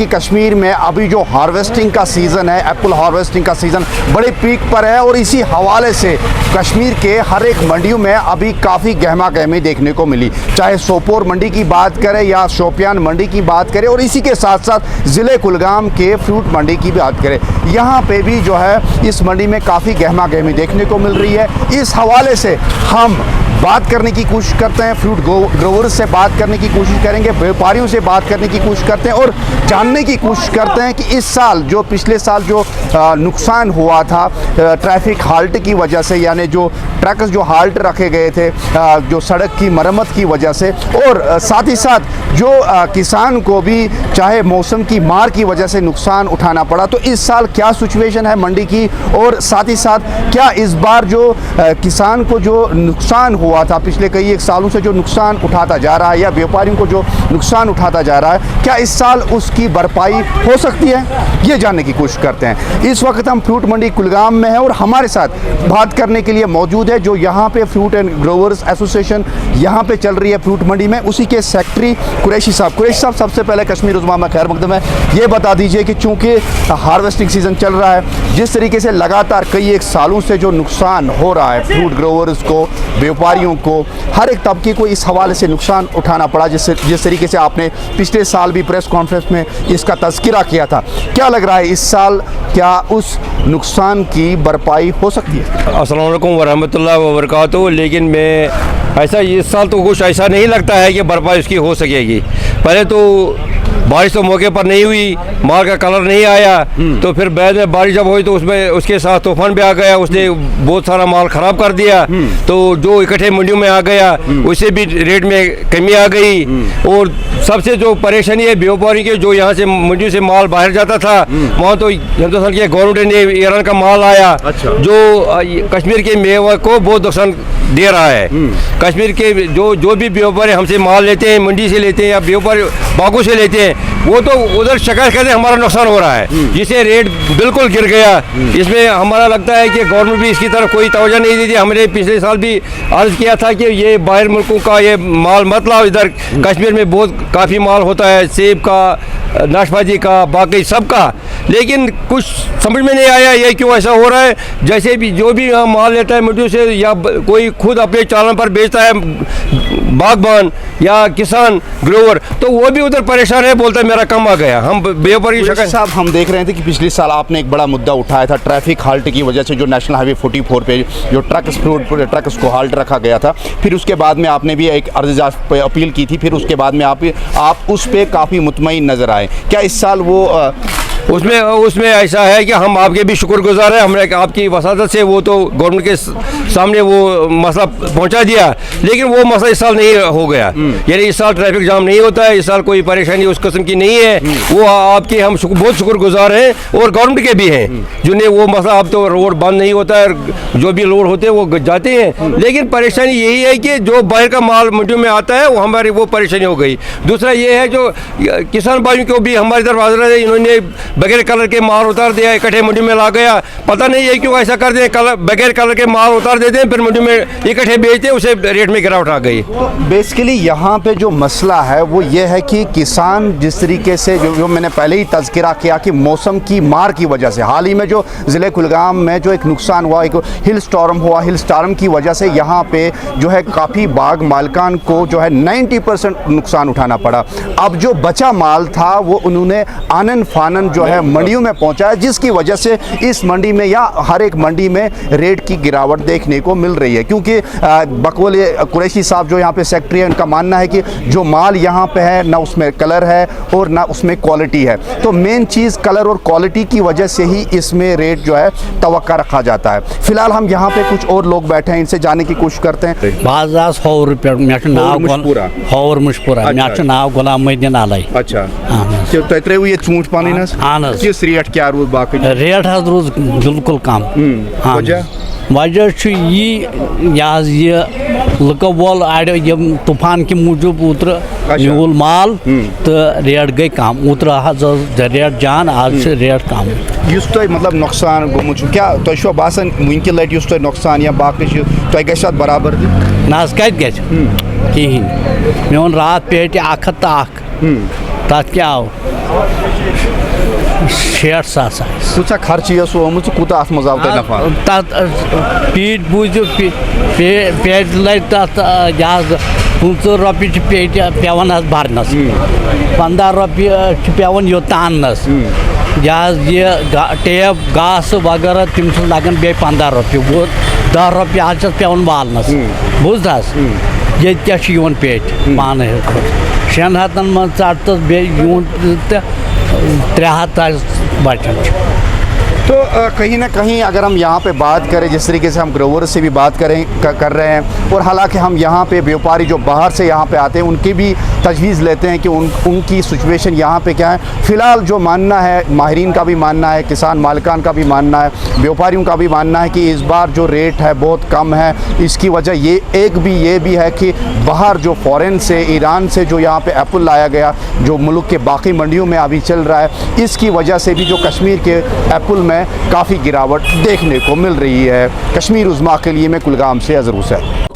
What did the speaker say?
कि कश्मीर में अभी जो हार्वेस्टिंग का सीज़न है, एप्पल हार्वेस्टिंग का सीज़न बड़े पीक पर है और इसी हवाले से कश्मीर के हर एक मंडियों में अभी काफ़ी गहमा गहमी देखने को मिली, चाहे सोपोर मंडी की बात करें या शोपियान मंडी की बात करें और इसी के साथ साथ ज़िले कुलगाम के फ्रूट मंडी की बात करें। यहाँ पे भी जो है इस मंडी में काफ़ी गहमा गहमी देखने को मिल रही है। इस हवाले से हम बात करने की कोशिश करते हैं, फ्रूट ग्रोवर्स से बात करने की कोशिश करेंगे, व्यापारियों से बात करने की कोशिश करते हैं और जानने की कोशिश करते हैं कि इस साल जो पिछले साल जो नुकसान हुआ था ट्रैफिक हाल्ट की वजह से, यानी जो ट्रक्स जो हाल्ट रखे गए थे जो सड़क की मरम्मत की वजह से, और साथ ही साथ जो किसान को भी चाहे मौसम की मार की वजह से नुकसान उठाना पड़ा, तो इस साल क्या सिचुएशन है मंडी की और साथ ही साथ क्या इस बार जो किसान को जो नुकसान हुआ था पिछले कई एक सालों से जो नुकसान उठाता जा रहा है या व्यापारियों को जो नुकसान उठाता जा रहा है, क्या इस साल उसकी भरपाई हो सकती है, ये जानने की कोशिश करते हैं। इस वक्त हम फ्रूट मंडी कुलगाम में हैं और हमारे साथ बात करने के लिए मौजूद है जो यहाँ पे फ्रूट एंड ग्रोवर्स एसोसिएशन यहाँ पे चल रही है फ्रूट मंडी में, उसी के सेक्रेटरी कुरैशी साहब। कुरैशी साहब, सबसे पहले कश्मीर उज़्मा में खैर मकदम है। ये बता दीजिए कि चूँकि हार्वेस्टिंग सीज़न चल रहा है, जिस तरीके से लगातार कई एक सालों से जो नुकसान हो रहा है फ्रूट ग्रोवर्स को, व्यापारियों को, हर एक तबके को इस हवाले से नुकसान उठाना पड़ा, जिस तरीके से आपने पिछले साल भी प्रेस कॉन्फ्रेंस में इसका तज़किरा किया था, क्या लग रहा है इस साल क्या उस नुकसान की भरपाई हो सकती है? अस्सलाम वालेकुम वरहमतुल्लाहि वबरकातुहू। लेकिन मैं ऐसा इस साल तो कुछ ऐसा नहीं लगता है कि भरपाई उसकी हो सकेगी। पहले तो बारिश तो मौके पर नहीं हुई, माल का कलर नहीं आया, तो फिर बाद में बारिश जब हुई तो उसमें उसके साथ तूफान भी आ गया, उसने बहुत सारा माल ख़राब कर दिया, तो जो इकट्ठे मंडियों में आ गया उससे भी रेट में कमी आ गई। और सबसे जो परेशानी है व्यापारी के, जो यहाँ से मंडियों से माल बाहर जाता था, वहाँ तो हिंदुस्तान के गवर्नमेंट ने ईरान का माल आया जो कश्मीर के मेवा को बहुत नुकसान दे रहा है। कश्मीर के जो भी व्यापारी हमसे माल लेते हैं, मंडी से लेते हैं या व्यापारी बागों से लेते हैं, वो तो उधर शिकायत करते हैं हमारा नुकसान हो रहा है, जिससे रेट बिल्कुल गिर गया। इसमें हमारा लगता है कि गवर्नमेंट भी इसकी तरफ कोई तवज्जो नहीं दी थी। हमने पिछले साल भी अर्ज़ किया था कि ये बाहर मुल्कों का ये माल मत लाओ, इधर कश्मीर में बहुत काफ़ी माल होता है, सेब का, नाशपाती का, बाकी सब का, लेकिन कुछ समझ में नहीं आया ये क्यों ऐसा हो रहा है। जैसे भी जो भी यहाँ माल लेता है मंडियों से या कोई खुद अपने चालान पर बेचता है, बागबान या किसान ग्रोवर, तो वो भी उधर परेशान है, बोलता है मेरा कम आ गया। हम व्यापारी साहब, हम देख रहे थे कि पिछले साल आपने एक बड़ा मुद्दा उठाया था ट्रैफिक हाल्ट की वजह से, जो नेशनल हाईवे 44 पे जो ट्रक्स को हाल्ट रखा गया था, फिर उसके बाद में आपने भी एक अर्ज़ अपील की थी, फिर उसके बाद में आप उस पर काफ़ी मुतमईन नज़र आए। क्या इस साल वो उसमें ऐसा है कि हम आपके भी शुक्रगुजार हैं, हमने आपकी वसादत से वो तो गवर्नमेंट के सामने वो मसला पहुंचा दिया, लेकिन वो मसला इस साल नहीं हो गया। यानी इस साल ट्रैफिक जाम नहीं होता है, इस साल कोई परेशानी उस किस्म की नहीं है। वो आपके हम बहुत शुक्रगुजार हैं और गवर्नमेंट के भी हैं जिन्हें वो मसला, अब तो रोड बंद नहीं होता है, जो भी लोड होते हैं वो जाते हैं, लेकिन परेशानी यही है कि जो बाहर का माल मंडियों में आता है वो हमारी वो परेशानी हो गई। दूसरा ये है जो किसान भाइयों को भी हमारी तरफ हाजिर है, इन्होंने बगैर कलर के माल उतार दिया, इकट्ठे मंडी में ला गया, पता नहीं है क्यों ऐसा करते हैं, बगैर कलर के माल उतार देते हैं, फिर मंडी में इकट्ठे बेचते हैं, उसे रेट में गिरावट आ गई। तो बेसिकली यहाँ पे जो मसला है वो ये है कि किसान जिस तरीके से जो मैंने पहले ही तज़किरा किया कि मौसम की मार की वजह से हाल ही में जो ज़िले कुलगाम में जो एक नुकसान हुआ, एक हिल स्टॉर्म की वजह से यहाँ पे जो है काफ़ी बाग मालिकान को जो है 90% नुकसान उठाना पड़ा। अब जो बचा माल था वो उन्होंने आनन फानन जो है मंडियों में पहुंचाया, जिसकी वजह से इस मंडी में या हर एक मंडी में रेट की गिरावट देखने को मिल रही है। क्योंकि बकौल कुरैशी साहब जो यहाँ पे सेक्रेटरी है, उनका मानना है कि जो माल यहाँ पे है ना उसमें कलर है और ना उसमें क्वालिटी है, तो मेन चीज़ कलर और क्वालिटी की वजह से ही इसमें रेट जो है तवक्का रखा जाता है। फिलहाल हम यहाँ पे कुछ और लोग बैठे हैं, इनसे जानने की कोशिश करते हैं। बाज़ 100 रुपये नाव गुलाम मदीन आलय। अच्छा, ये चूंट पानी किस रेट क्या रोज बाकी रेट हज रोज बिल्कुल कम। वजह ये लुको वोल आड़ो यम तूफान के मूजूब उतर न्यूल माल तो रेट गई कम, उतर हज रेट जान, आज से रेट कम। मतलब नुकसान गोमुत क्या तो बासान वनक लट तो नुकसान या बाकी तो बराबर ना कहें कहें मे रात पेट 1 हथ तक क्या आव 60,000 कुछ खर्च ये सोमुत कूत अत मज आव नफा तथ पीट बूझो पेट लग तथ 50 रॉपये पेट पेवन भरनस 15 रॉपये पेवन योत अनस ये टेप घास वगैरह तम लगन बे 15 रॉपये वो 10 रॉपये आज पेवन वालनस बुझ ये क्या पेट पान 600 मन चढ़ बे 300 बचन। तो कहीं ना कहीं अगर हम यहाँ पे बात करें जिस तरीके से हम ग्रोवर से भी बात कर रहे हैं और हालांकि हम यहाँ पे व्यापारी जो बाहर से यहाँ पे आते हैं उनकी भी तजवीज़ लेते हैं कि उनकी सिचुएशन यहाँ पे क्या है। फ़िलहाल जो मानना है माहिरीन का भी मानना है, किसान मालिकान का भी मानना है, व्यापारियों का भी मानना है कि इस बार जो रेट है बहुत कम है। इसकी वजह ये भी है कि बाहर जो फ़ॉरेन से ईरान से जो यहाँ पे एप्पल लाया गया जो मुल्क के बाकी मंडियों में अभी चल रहा है, इसकी वजह से भी जो कश्मीर के एप्पल में काफ़ी गिरावट देखने को मिल रही है। कश्मीर उज़्मा के लिए मैं कुलगाम से अज़हर हुसैन।